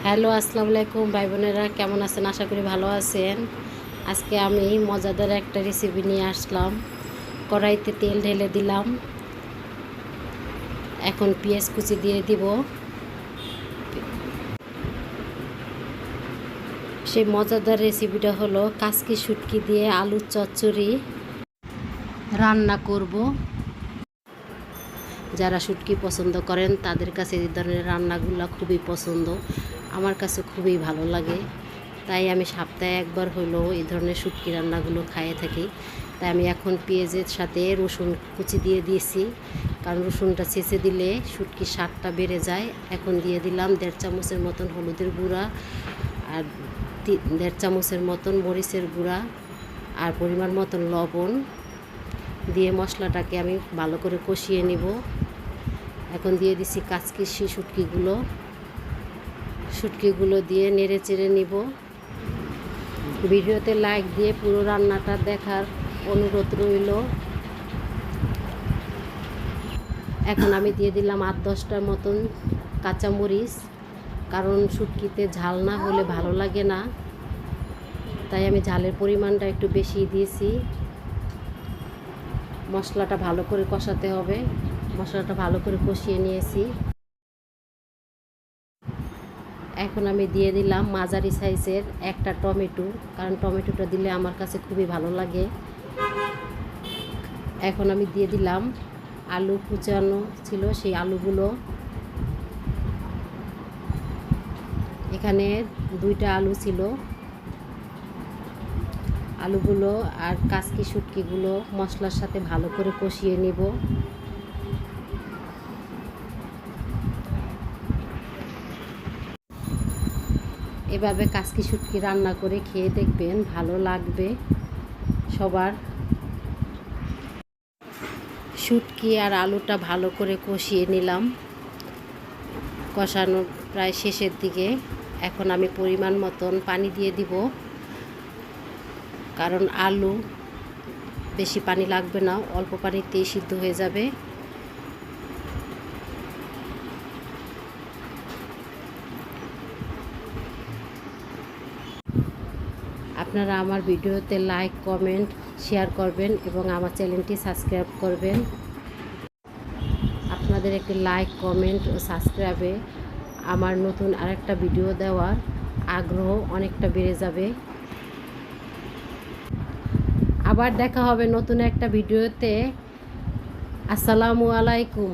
Hello, আসসালামু আলাইকুম ভাই বোনেরা, কেমন আছেন? আশা করি ভালো আছেন। আজকে আমি মজাদার একটা রেসিপি নিয়ে আসলাম। কড়াইতে তেল ঢেলে দিলাম। এখন পেঁয়াজ কুচি দিয়ে দিব। সেই মজাদার রেসিপিটা হলো কাচকি শুটকি দিয়ে আলুর চচ্চড়ি রান্না করব। যারা শুটকি পছন্দ করেন তাদের কাছে এই ধরনের রান্নাগুলো খুবই পছন্দ। আমার কাছে খুবই ভালো লাগে। তাই আমি সপ্তাহে একবার হলেও এই ধরনের শুটকি রান্নাগুলো খাইয়ে থাকি। তাই আমি এখন পেঁয়াজের সাথে রসুন কুচি দিয়ে দিয়েছি, কারণ রসুনটা ছেঁচে দিলে শুটকির স্বাদটা বেড়ে যায়। এখন দিয়ে দিলাম 1.5 চামচের মতন হলুদের গুঁড়া, আর 1.5 চামচের মতন মরিচের গুঁড়া, আর পরিমাণ মতন লবণ দিয়ে মশলাটাকে আমি ভালো করে কষিয়ে নিব। এখন দিয়ে দিছি কাচকি শুটকিগুলো দিয়ে নেড়ে চেড়ে নিব। ভিডিওতে লাইক দিয়ে পুরো রান্নাটা দেখার অনুরোধ রইল। এখন আমি দিয়ে দিলাম 8-10টার মতন কাঁচামরিচ, কারণ শুটকিতে ঝাল না হলে ভালো লাগে না, তাই আমি ঝালের পরিমাণটা একটু বেশি দিয়েছি। মশলাটা ভালো করে কষাতে হবে। মশলাটা ভালো করে কষিয়ে নিয়েছি। এখন আমি দিয়ে দিলাম মাঝারি সাইজের একটা টমেটো, কারণ টমেটোটা দিলে আমার কাছে খুবই ভালো লাগে। এখন আমি দিয়ে দিলাম আলু কুচানো ছিল, সেই আলুগুলো। এখানে 2টা আলু ছিল। আলুগুলো আর কাচকি শুটকিগুলো মশলার সাথে ভালো করে কষিয়ে নেব। এভাবে কাচকি শুটকি রান্না করে খেয়ে দেখবেন, ভালো লাগবে সবার। শুটকি আর আলুটা ভালো করে কষিয়ে নিলাম। কষানো প্রায় শেষের দিকে। এখন আমি পরিমাণ মতন পানি দিয়ে দিব, কারণ আলু বেশি পানি লাগবে না, অল্প পানিতেই সিদ্ধ হয়ে যাবে। আপনারা আমার ভিডিওতে লাইক, কমেন্ট, শেয়ার করবেন এবং আমার চ্যানেলটি সাবস্ক্রাইব করবেন। আপনাদের একটি লাইক, কমেন্ট ও সাবস্ক্রাইবে আমার নতুন আরেকটা ভিডিও দেওয়ার আগ্রহ অনেকটা বেড়ে যাবে। আবার দেখা হবে নতুন একটা ভিডিওতে। আসসালামু আলাইকুম।